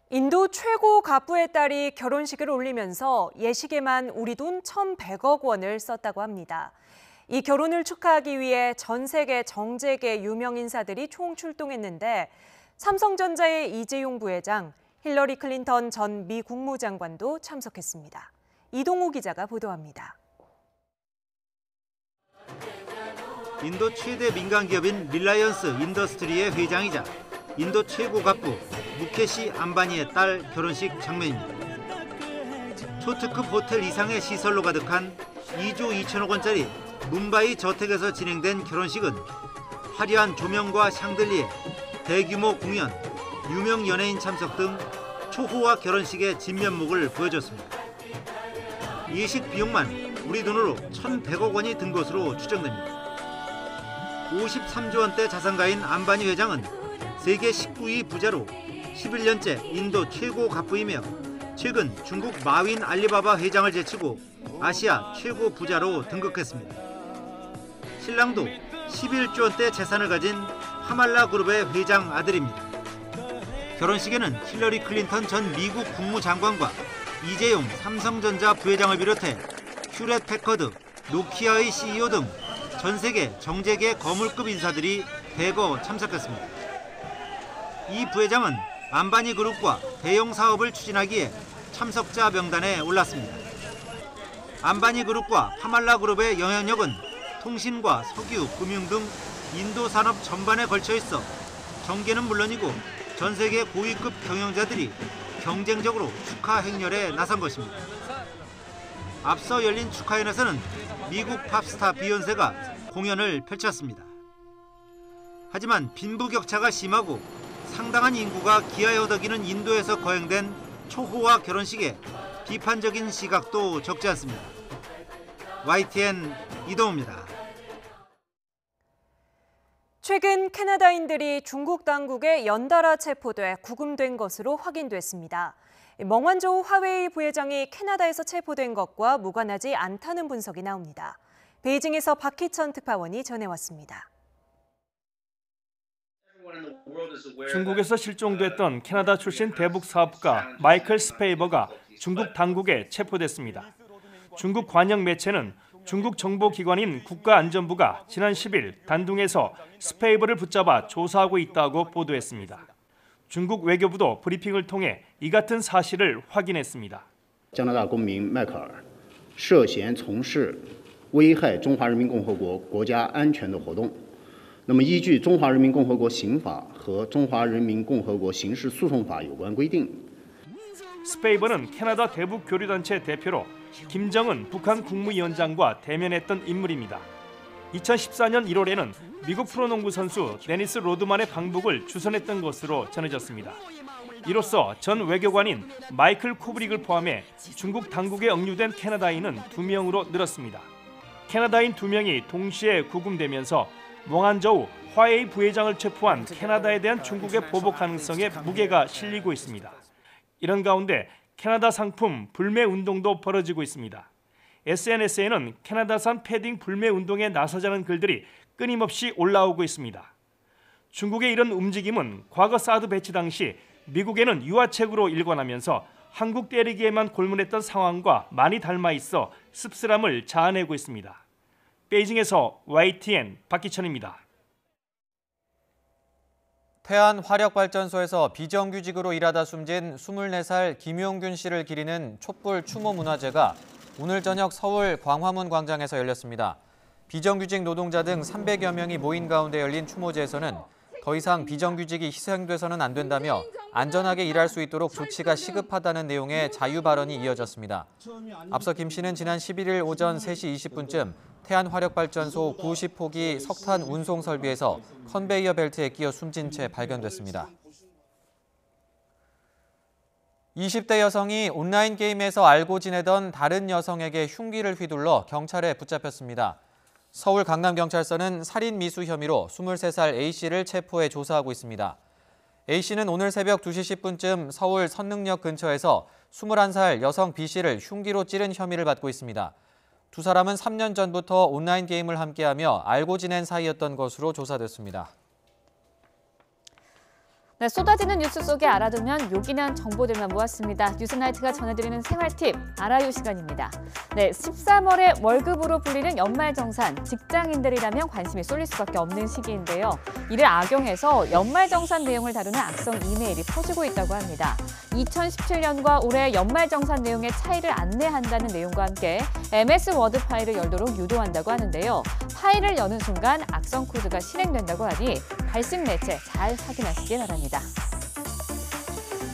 인도 최고 가부의 딸이 결혼식을 올리면서 예식에만 우리 돈 1,100억 원을 썼다고 합니다. 이 결혼을 축하하기 위해 전 세계 정재계 유명 인사들이 총출동했는데 삼성전자의 이재용 부회장, 힐러리 클린턴 전 미 국무장관도 참석했습니다. 이동우 기자가 보도합니다.
인도 최대 민간 기업인 릴라이언스 인더스트리의 회장이자 인도 최고 갑부 무케시 암바니의 딸 결혼식 장면입니다. 초특급 호텔 이상의 시설로 가득한 2조 2천억 원짜리 뭄바이 저택에서 진행된 결혼식은 화려한 조명과 샹들리에, 대규모 공연, 유명 연예인 참석 등 초호화 결혼식의 진면목을 보여줬습니다. 예식 비용만 우리 돈으로 1,100억 원이 든 것으로 추정됩니다. 53조 원대 자산가인 암바니 회장은 세계 19위 부자로 11년째 인도 최고 갑부이며 최근 중국 마윈 알리바바 회장을 제치고 아시아 최고 부자로 등극했습니다. 신랑도 11조 원대 재산을 가진 하말라 그룹의 회장 아들입니다. 결혼식에는 힐러리 클린턴 전 미국 국무장관과 이재용 삼성전자 부회장을 비롯해 휴렛 패커드, 노키아의 CEO 등 전 세계 정재계 거물급 인사들이 대거 참석했습니다. 이 부회장은 암바니 그룹과 대형 사업을 추진하기에 참석자 명단에 올랐습니다. 암바니 그룹과 파말라 그룹의 영향력은 통신과 석유, 금융 등 인도 산업 전반에 걸쳐 있어 정계는 물론이고 전 세계 고위급 경영자들이 경쟁적으로 축하 행렬에 나선 것입니다. 앞서 열린 축하연에서는 미국 팝스타 비욘세가 공연을 펼쳤습니다. 하지만 빈부격차가 심하고 상당한 인구가 기아에 허덕이는 인도에서 거행된 초호화 결혼식에 비판적인 시각도 적지 않습니다. YTN 이동우입니다.
최근 캐나다인들이 중국 당국에 연달아 체포돼 구금된 것으로 확인됐습니다. 멍완저우 화웨이 부회장이 캐나다에서 체포된 것과 무관하지 않다는 분석이 나옵니다. 베이징에서 박희천 특파원이 전해왔습니다.
중국에서 실종됐던 캐나다 출신 대북 사업가 마이클 스페이버가 중국 당국에 체포됐습니다. 중국 관영 매체는 중국 정보기관인 국가안전부가 지난 10일 단둥에서 스페이버를 붙잡아 조사하고 있다고 보도했습니다. 중국 외교부도 브리핑을 통해 이 같은 사실을 확인했습니다.
加拿大公民迈克尔涉嫌从事危害中华人民共和国国家安全的活动。那么，依据《中华人民共和国刑法》和《中华人民共和国刑事诉讼法》有关规定。
스페이버는 캐나다 대북 교류단체 대표로 김정은 북한 국무위원장과 대면했던 인물입니다. 2014년 1월에는 미국 프로농구 선수 데니스 로드만의 방북을 주선했던 것으로 전해졌습니다. 이로써 전 외교관인 마이클 쿠브릭을 포함해 중국 당국에 억류된 캐나다인은 2명으로 늘었습니다. 캐나다인 2명이 동시에 구금되면서 몽한저우 화웨이 부회장을 체포한 캐나다에 대한 중국의 보복 가능성에 무게가 실리고 있습니다. 이런 가운데 캐나다 상품 불매 운동도 벌어지고 있습니다. SNS에는 캐나다산 패딩 불매 운동에 나서자는 글들이 끊임없이 올라오고 있습니다. 중국의 이런 움직임은 과거 사드 배치 당시 미국에는 유화책으로 일관하면서 한국 때리기에만 골몰했던 상황과 많이 닮아 있어 씁쓸함을 자아내고 있습니다. 베이징에서 YTN 박기천입니다.
태안 화력발전소에서 비정규직으로 일하다 숨진 24살 김용균 씨를 기리는 촛불 추모 문화제가 오늘 저녁 서울 광화문 광장에서 열렸습니다. 비정규직 노동자 등 300여 명이 모인 가운데 열린 추모제에서는 더 이상 비정규직이 희생돼서는 안 된다며 안전하게 일할 수 있도록 조치가 시급하다는 내용의 자유 발언이 이어졌습니다. 앞서 김 씨는 지난 11일 오전 3시 20분쯤 태안 화력발전소 90호기 석탄 운송 설비에서 컨베이어 벨트에 끼어 숨진 채 발견됐습니다. 20대 여성이 온라인 게임에서 알고 지내던 다른 여성에게 흉기를 휘둘러 경찰에 붙잡혔습니다. 서울 강남경찰서는 살인 미수 혐의로 23살 A씨를 체포해 조사하고 있습니다. A씨는 오늘 새벽 2시 10분쯤 서울 선릉역 근처에서 21살 여성 B씨를 흉기로 찌른 혐의를 받고 있습니다. 두 사람은 3년 전부터 온라인 게임을 함께하며 알고 지낸 사이였던 것으로 조사됐습니다.
네, 쏟아지는 뉴스 속에 알아두면 요긴한 정보들만 모았습니다. 뉴스나이트가 전해드리는 생활팁, 알아요 시간입니다. 네, 13월에 월급으로 불리는 연말정산, 직장인들이라면 관심이 쏠릴 수밖에 없는 시기인데요. 이를 악용해서 연말정산 내용을 다루는 악성 이메일이 퍼지고 있다고 합니다. 2017년과 올해 연말정산 내용의 차이를 안내한다는 내용과 함께 MS 워드 파일을 열도록 유도한다고 하는데요. 파일을 여는 순간 악성 코드가 실행된다고 하니 발신 매체 잘 확인하시기 바랍니다.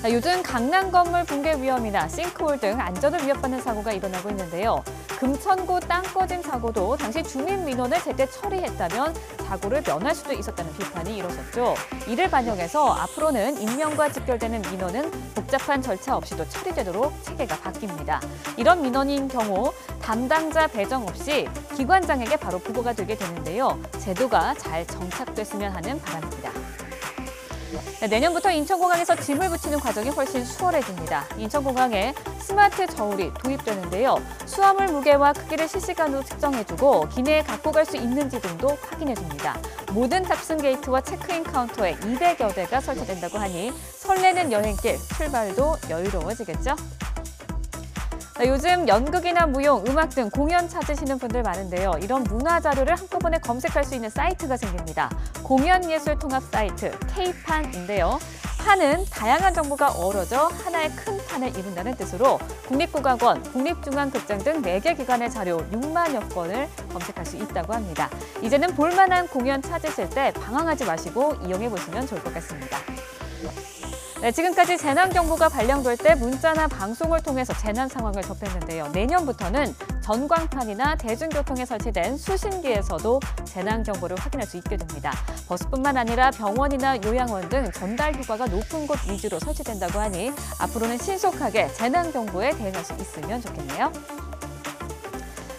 요즘 강남 건물 붕괴 위험이나 싱크홀 등 안전을 위협받는 사고가 일어나고 있는데요. 금천구 땅 꺼짐 사고도 당시 주민 민원을 제때 처리했다면 사고를 면할 수도 있었다는 비판이 일어섰죠. 이를 반영해서 앞으로는 익명과 직결되는 민원은 복잡한 절차 없이도 처리되도록 체계가 바뀝니다. 이런 민원인 경우 담당자 배정 없이 기관장에게 바로 보고가 되게 되는데요. 제도가 잘 정착됐으면 하는 바람입니다. 내년부터 인천공항에서 짐을 붙이는 과정이 훨씬 수월해집니다. 인천공항에 스마트 저울이 도입되는데요. 수화물 무게와 크기를 실시간으로 측정해주고 기내에 갖고 갈 수 있는지 등도 확인해줍니다. 모든 탑승 게이트와 체크인 카운터에 200여 대가 설치된다고 하니 설레는 여행길, 출발도 여유로워지겠죠? 요즘 연극이나 무용, 음악 등 공연 찾으시는 분들 많은데요. 이런 문화 자료를 한꺼번에 검색할 수 있는 사이트가 생깁니다. 공연예술 통합 사이트 K판인데요. 판은 다양한 정보가 어우러져 하나의 큰 판을 이룬다는 뜻으로 국립국악원, 국립중앙극장 등 4개 기관의 자료 6만여 건을 검색할 수 있다고 합니다. 이제는 볼만한 공연 찾으실 때 방황하지 마시고 이용해보시면 좋을 것 같습니다. 네, 지금까지 재난경보가 발령될 때 문자나 방송을 통해서 재난 상황을 접했는데요. 내년부터는 전광판이나 대중교통에 설치된 수신기에서도 재난경보를 확인할 수 있게 됩니다. 버스뿐만 아니라 병원이나 요양원 등 전달 효과가 높은 곳 위주로 설치된다고 하니 앞으로는 신속하게 재난경보에 대응할 수 있으면 좋겠네요.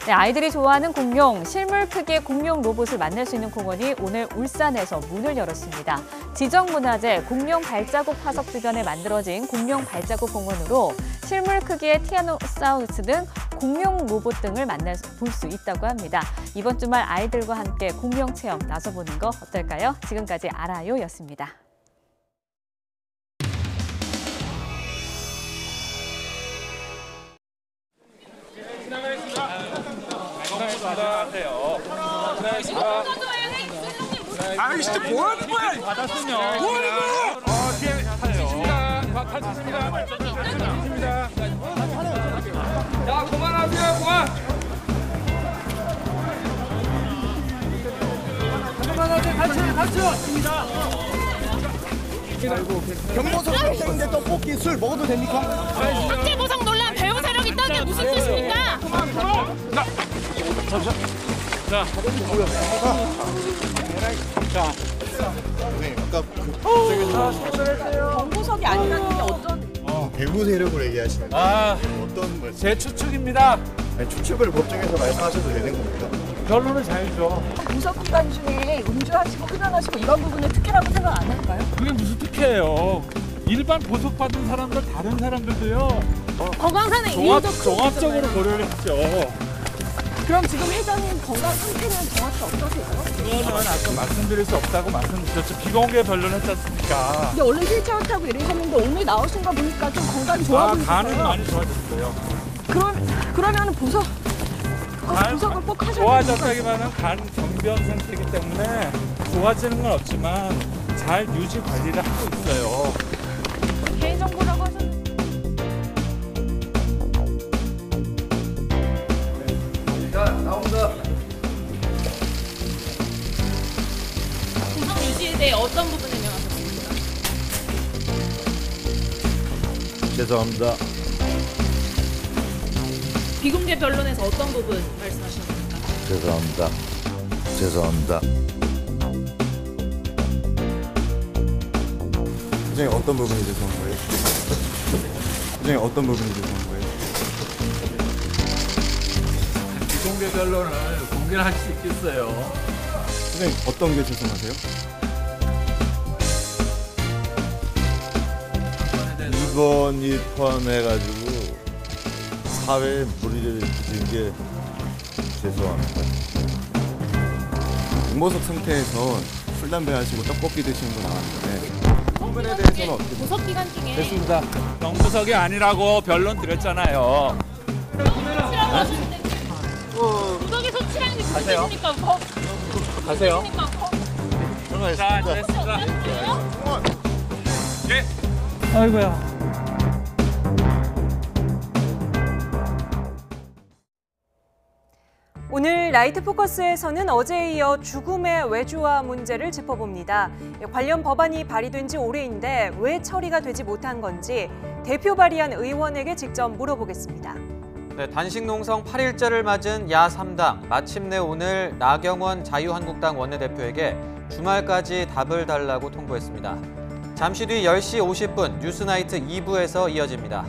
네, 아이들이 좋아하는 공룡, 실물 크기의 공룡 로봇을 만날 수 있는 공원이 오늘 울산에서 문을 열었습니다. 지정문화재 공룡 발자국 화석 주변에 만들어진 공룡 발자국 공원으로 실물 크기의 티라노사우루스 등 공룡 로봇 등을 볼 수 있다고 합니다. 이번 주말 아이들과 함께 공룡 체험 나서보는 거 어떨까요? 지금까지 알아요였습니다.
아이 진짜 뭐 하는 거야? 받았으면 뭐 하는 거야? 뒤에 타치십니다. 자, 그만하세요, 그만. 그만하세요, 탈출.
경보선 학생인데 떡볶이 술 먹어도 됩니까?
학제보상 논란 배우 세력 있다는 게 무슨 뜻입니까? 경보석이 아니라는 게 어떤?
배우 세력을 얘기하시는 어떤 말씀?
제 추측입니다.
아니, 추측을 법정에서 말씀하셔도 되는 겁니까?
결론은 잘죠.
보석 기간 중에 음주하시고 흡연하시고 이런 부분을 특혜라고 생각 안 할까요?
그게 무슨 특혜예요? 일반 보석받은 사람들, 다른 사람들도요.
건강상의 이유도
종합적으로 고려를 했죠.
그럼 지금 회장님 건강 상태는 정확히 어떠세요?
그거는 아까 말씀드릴 수 없다고 말씀드렸죠. 비공개 변론했지 않습니까?
근데 원래 휠체어 타고 이러셨는데 오늘 나오신 거 보니까 좀 건강이 좋아 보이세요.
간은 많이 좋아졌어요.
그러면은 보석을 꼭 하셔야
좋아졌다기보다는 간 경변 상태이기 때문에 좋아지는 건 없지만 잘 유지 관리를 하고 있어요.
개인정보라고 하셨는데.
자, 나옵니다.
보석 유지에 대해 어떤 부분을 명하셨습니까?
죄송합니다.
비공개 변론에서 어떤 부분 말씀하셨습니까?
죄송합니다. 선생님 어떤 부분이 죄송한 거예요? 선생님 어떤 부분이 죄송한 거예요?
비공개 변론을 공개를 할 수 있겠어요.
선생님 어떤 게 죄송하세요?
이번이 포함해가지고 사회에 무리를 끼친 게 죄송합니다.
공보석 상태에서 술 담배 하시고 떡볶이 드시는 거 나왔는데 부분에 대해서는 어떻게
보석 기간 중에
됐습니다. 경보석이 아니라고 변론 드렸잖아요.
보석에서 취향이 무엇입니까?
가세요.
수고하셨습니다.
자, 됐습니다. 예. 아이고야.
오늘 라이트 포커스에서는 어제에 이어 죽음의 외주화 문제를 짚어봅니다. 관련 법안이 발의된 지 오래인데 왜 처리가 되지 못한 건지 대표 발의한 의원에게 직접 물어보겠습니다.
네, 단식 농성 8일째를 맞은 야 3당. 마침내 오늘 나경원 자유한국당 원내대표에게 주말까지 답을 달라고 통보했습니다. 잠시 뒤 10시 50분 뉴스나이트 2부에서 이어집니다.